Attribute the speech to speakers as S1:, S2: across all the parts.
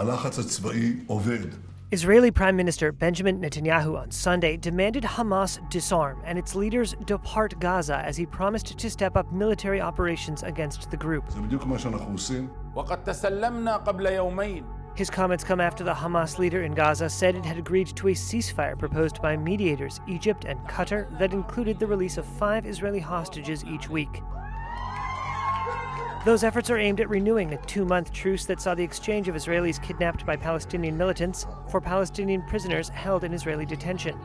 S1: הלחץ הצבאי עובד.
S2: Israeli Prime Minister Benjamin Netanyahu on Sunday demanded Hamas disarm and its leaders depart Gaza as he promised to step up military operations against the group.
S1: זה בדיוק מה שאנחנו עושים.
S3: وقد تسلمنا قبل يومين.
S2: His comments come after the Hamas leader in Gaza said it had agreed to a ceasefire proposed by mediators, Egypt and Qatar, that included the release of 5 Israeli hostages each week. Those efforts are aimed at renewing a 2-month truce that saw the exchange of Israelis kidnapped by Palestinian militants for Palestinian prisoners held in Israeli detention.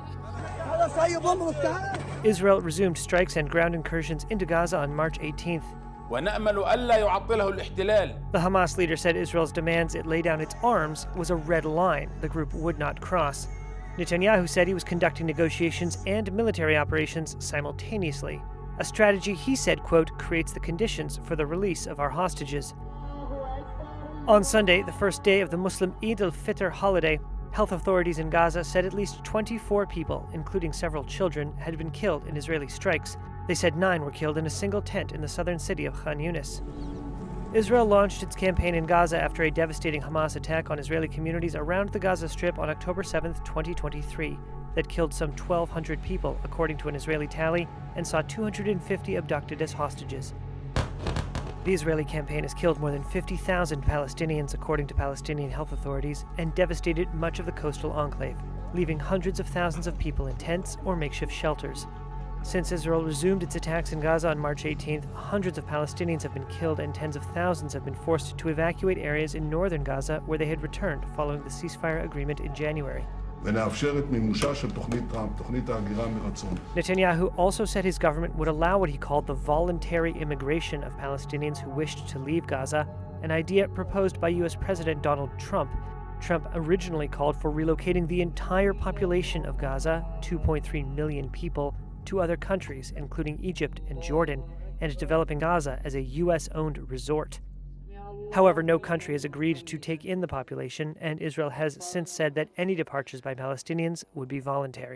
S2: Israel resumed strikes and ground incursions into Gaza on March 18th.
S3: ونأمل ألا يعطله الاحتلال.
S2: The Hamas leader said Israel's demands it lay down its arms was a red line the group would not cross. Netanyahu said he was conducting negotiations and military operations simultaneously. A strategy he said, quote, creates the conditions for the release of our hostages. On Sunday, the first day of the Muslim Eid al-Fitr holiday, health authorities in Gaza said at least 24 people, including several children, had been killed in Israeli strikes. They said 9 were killed in a single tent in the southern city of Khan Yunis. Israel launched its campaign in Gaza after a devastating Hamas attack on Israeli communities around the Gaza Strip on October 7, 2023, that killed some 1,200 people, according to an Israeli tally, and saw 250 abducted as hostages. The Israeli campaign has killed more than 50,000 Palestinians, according to Palestinian health authorities, and devastated much of the coastal enclave, leaving hundreds of thousands of people in tents or makeshift shelters. Since Israel resumed its attacks in Gaza on March 18th, hundreds of Palestinians have been killed and tens of thousands have been forced to evacuate areas in northern Gaza where they had returned following the ceasefire agreement in January.
S1: ונאפשר את מימושה של תוכנית טראמפ, תוכנית ההגירה מרצון.
S2: Netanyahu also said his government would allow what he called the voluntary immigration of Palestinians who wished to leave Gaza, an idea proposed by U.S. President Donald Trump. Trump originally called for relocating the entire population of Gaza, 2.3 million people, to other countries, including Egypt and Jordan, and developing Gaza as a U.S.-owned resort. However, no country has agreed to take in the population, and Israel has since said that any departures by Palestinians would be voluntary.